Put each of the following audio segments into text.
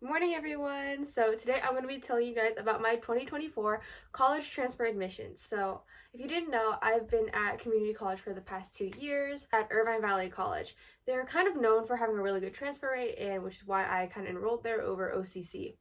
Good morning, everyone. So today I'm going to be telling you guys about my 2024 college transfer admissions. So if you didn't know, I've been at community college for the past 2 years at Irvine Valley College. They're kind of known for having a really good transfer rate, and which is why I kind of enrolled there over OCC.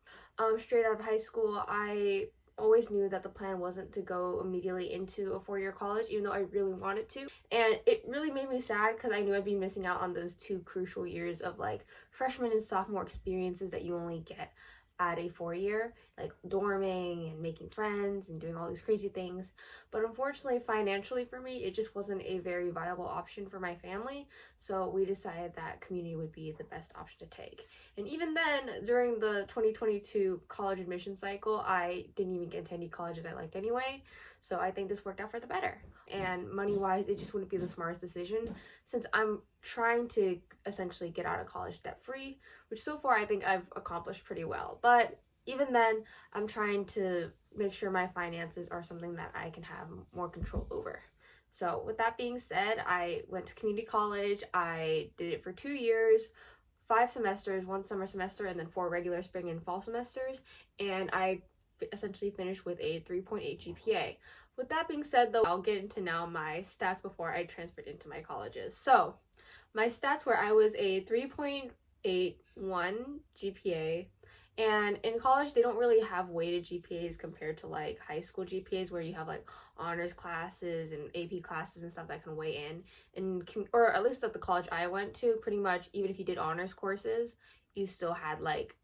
Straight out of high school, I always knew that the plan wasn't to go immediately into a four-year college, even though I really wanted to. And it really made me sad because I knew I'd be missing out on those two crucial years of like freshman and sophomore experiences that you only get at a four-year, like dorming and making friends and doing all these crazy things. But unfortunately, financially for me, it just wasn't a very viable option for my family. So we decided that community would be the best option to take. And even then, during the 2022 college admission cycle, I didn't even get into any colleges I liked anyway. So I think this worked out for the better. And money-wise, it just wouldn't be the smartest decision since I'm trying to essentially get out of college debt-free, which so far I think I've accomplished pretty well. But even then, I'm trying to make sure my finances are something that I can have more control over. So with that being said, I went to community college. I did it for 2 years, 5 semesters, one summer semester, and then four regular spring and fall semesters. And I essentially finished with a 3.8 GPA. With that being said, though, I'll get into now my stats before I transferred into my colleges. So, my stats were I was a 3.81 GPA, and in college, they don't really have weighted GPAs compared to like high school GPAs where you have like honors classes and AP classes and stuff that can weigh in. Or at least at the college I went to, pretty much even if you did honors courses, you still had like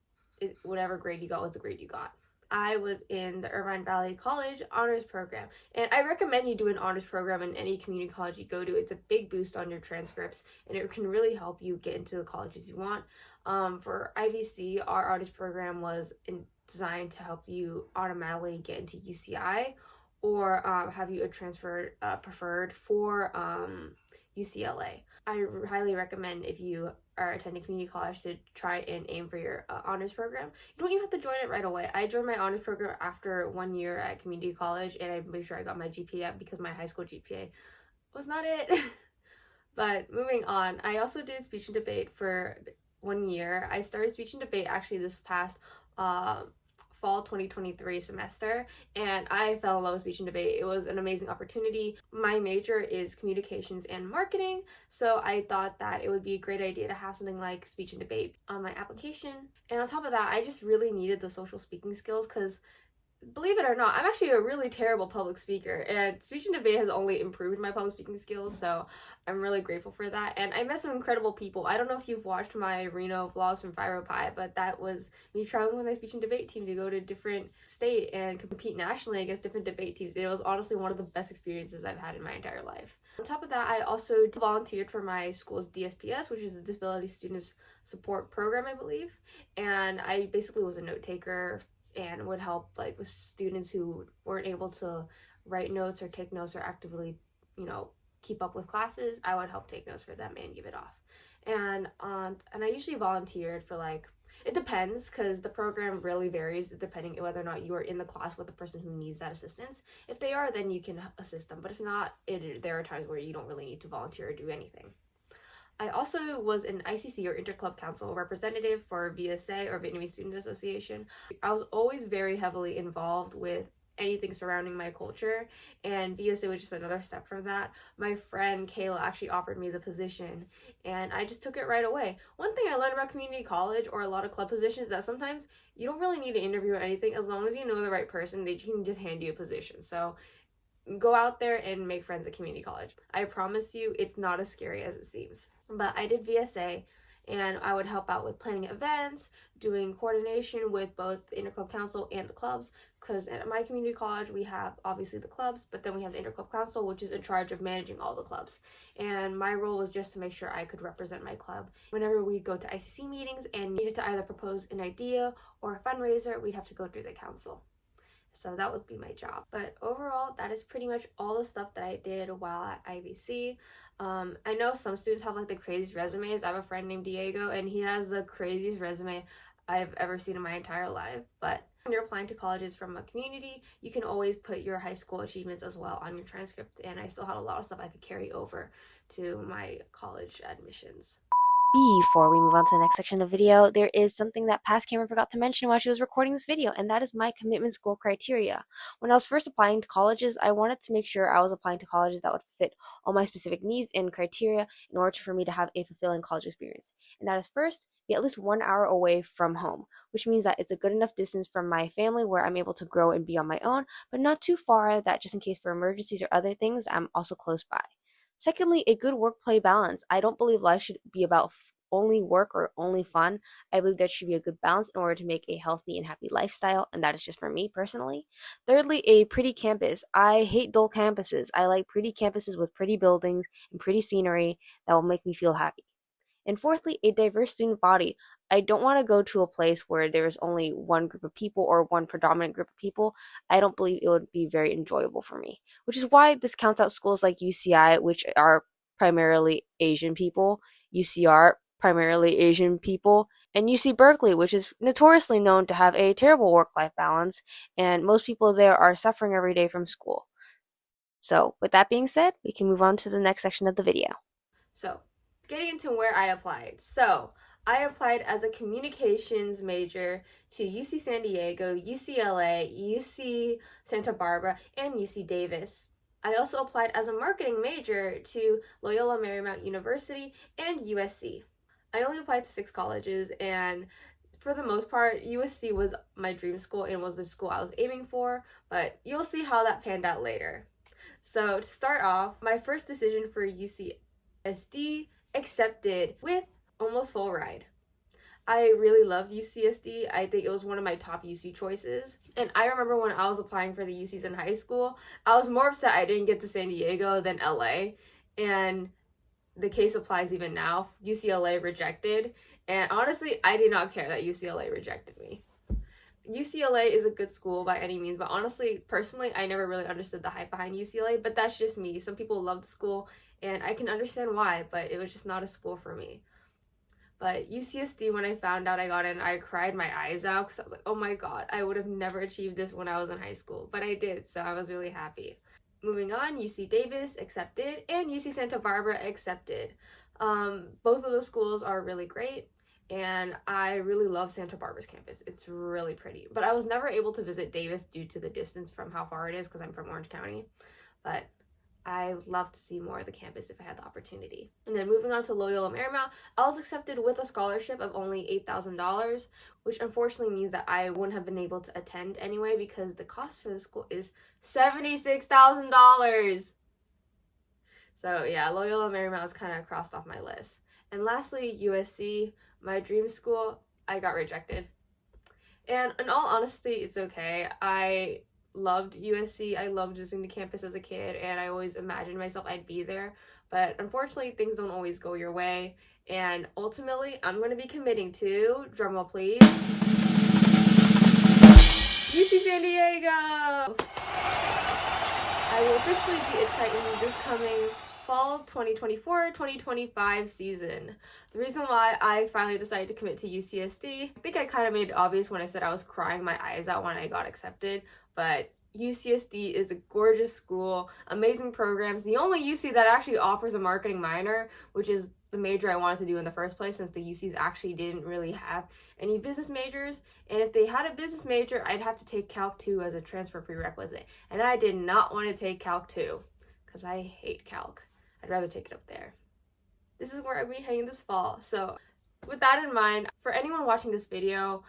whatever grade you got was the grade you got. I was in the Irvine Valley College honors program, and I recommend you do an honors program in any community college you go to. It's a big boost on your transcripts, and it can really help you get into the colleges you want. For IVC, our honors program was designed to help you automatically get into UCI or have you a transfer preferred for UCLA. I highly recommend if you are attending community college to try and aim for your honors program. You don't even have to join it right away. I joined my honors program after 1 year at community college, and I made sure I got my GPA up because my high school GPA was not it. But moving on, I also did speech and debate for 1 year. I started speech and debate actually this past uh, fall 2023 semester, and I fell in love with speech and debate. It was an amazing opportunity. My major is communications and marketing, so I thought that it would be a great idea to have something like speech and debate on my application. And on top of that, I just really needed the social speaking skills because believe it or not, I'm actually a really terrible public speaker, and speech and debate has only improved my public speaking skills, so I'm really grateful for that. And I met some incredible people. I don't know if you've watched my Reno vlogs from Pi, but that was me traveling with my speech and debate team to go to different state and compete nationally against different debate teams. It was honestly one of the best experiences I've had in my entire life. On top of that, I also volunteered for my school's DSPS, which is the Disability Students Support Program, I believe. And I basically was a note taker and would help like with students who weren't able to write notes or take notes or actively, keep up with classes. I would help take notes for them and give it off. And I usually volunteered for like it depends because the program really varies depending whether or not you are in the class with the person who needs that assistance. If they are, then you can assist them. But if not, there are times where you don't really need to volunteer or do anything. I also was an ICC or Interclub Council representative for VSA or Vietnamese Student Association. I was always very heavily involved with anything surrounding my culture, and VSA was just another step from that. My friend Kayla actually offered me the position, and I just took it right away. One thing I learned about community college or a lot of club positions is that sometimes you don't really need to interview or anything. As long as you know the right person, they can just hand you a position. So go out there and make friends at community college. I promise you, it's not as scary as it seems. But I did VSA, and I would help out with planning events, doing coordination with both the Interclub Council and the clubs, because at my community college, we have obviously the clubs, but then we have the Interclub Council, which is in charge of managing all the clubs. And my role was just to make sure I could represent my club. Whenever we'd go to ICC meetings and needed to either propose an idea or a fundraiser, we'd have to go through the council. So that would be my job. But overall, that is pretty much all the stuff that I did while at IVC. I know some students have like the craziest resumes. I have a friend named Diego, and he has the craziest resume I've ever seen in my entire life. But when you're applying to colleges from a community, you can always put your high school achievements as well on your transcript. And I still had a lot of stuff I could carry over to my college admissions. Before we move on to the next section of the video, there is something that past Cameron forgot to mention while she was recording this video, and that is my commitment school criteria. When I was first applying to colleges, I wanted to make sure I was applying to colleges that would fit all my specific needs and criteria in order for me to have a fulfilling college experience. And that is first, be at least 1 hour away from home, which means that it's a good enough distance from my family where I'm able to grow and be on my own, but not too far that just in case for emergencies or other things, I'm also close by. Secondly, a good work-play balance. I don't believe life should be about only work or only fun. I believe there should be a good balance in order to make a healthy and happy lifestyle, and that is just for me personally. Thirdly, a pretty campus. I hate dull campuses. I like pretty campuses with pretty buildings and pretty scenery that will make me feel happy. And fourthly, a diverse student body. I don't want to go to a place where there's only one group of people or one predominant group of people. I don't believe it would be very enjoyable for me, which is why this counts out schools like UCI, which are primarily Asian people, UCR, primarily Asian people, and UC Berkeley, which is notoriously known to have a terrible work-life balance, and most people there are suffering every day from school. So, with that being said, we can move on to the next section of the video. So, getting into where I applied. So, I applied as a communications major to UC San Diego, UCLA, UC Santa Barbara, and UC Davis. I also applied as a marketing major to Loyola Marymount University and USC. I only applied to 6 colleges, and for the most part, USC was my dream school and was the school I was aiming for, but you'll see how that panned out later. So to start off, my first decision for UCSD accepted with almost full ride. I really loved UCSD. I think it was one of my top UC choices. And I remember when I was applying for the UCs in high school, I was more upset I didn't get to San Diego than LA. And the case applies even now. UCLA rejected. And honestly, I did not care that UCLA rejected me. UCLA is a good school by any means, but honestly, personally, I never really understood the hype behind UCLA, but that's just me. Some people love the school, and I can understand why, but it was just not a school for me. But UCSD, when I found out I got in, I cried my eyes out because I was like, oh my god, I would have never achieved this when I was in high school, but I did, so I was really happy. Moving on, UC Davis accepted, and UC Santa Barbara accepted. Both of those schools are really great, and I really love Santa Barbara's campus. It's really pretty. But I was never able to visit Davis due to the distance from how far it is because I'm from Orange County. But I would love to see more of the campus if I had the opportunity. And then moving on to Loyola Marymount, I was accepted with a scholarship of only $8,000, which unfortunately means that I wouldn't have been able to attend anyway because the cost for the school is $76,000. So yeah, Loyola Marymount was kind of crossed off my list. And lastly, USC, my dream school, I got rejected. And in all honesty, it's okay. I loved USC. I loved visiting the campus as a kid, and I always imagined myself I'd be there. But unfortunately, things don't always go your way. And ultimately, I'm going to be committing to, drumroll please, UC San Diego! I will officially be a Titan this coming fall 2024-2025 season. The reason why I finally decided to commit to UCSD, I think I kind of made it obvious when I said I was crying my eyes out when I got accepted, but UCSD is a gorgeous school, amazing programs, the only UC that actually offers a marketing minor, which is the major I wanted to do in the first place since the UCs actually didn't really have any business majors, and if they had a business major, I'd have to take Calc 2 as a transfer prerequisite, and I did not want to take Calc 2 because I hate Calc. I'd rather take it up there. This is where I'll be heading this fall. So with that in mind, for anyone watching this video,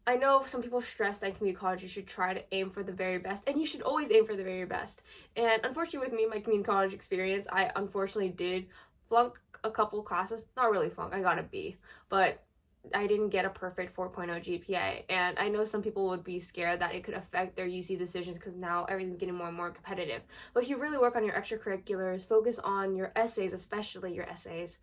I know some people stress that in community college you should try to aim for the very best, and you should always aim for the very best. And unfortunately with me, my community college experience, I unfortunately did flunk a couple classes. Not really flunk, I got a B, but I didn't get a perfect 4.0 GPA, and I know some people would be scared that it could affect their UC decisions because now everything's getting more and more competitive. But if you really work on your extracurriculars, focus on your essays, especially your essays,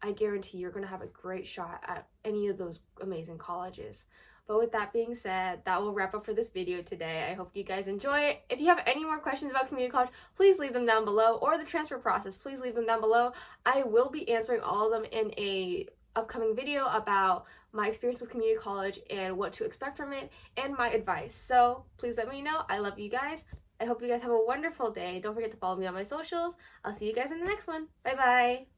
I guarantee you're going to have a great shot at any of those amazing colleges. But with that being said, that will wrap up for this video today. I hope you guys enjoy it. If you have any more questions about community college, please leave them down below, or the transfer process, please leave them down below. I will be answering all of them in a upcoming video about my experience with community college and what to expect from it and my advice. So please let me know. I love you guys. I hope you guys have a wonderful day. Don't forget to follow me on my socials. I'll see you guys in the next one. Bye bye.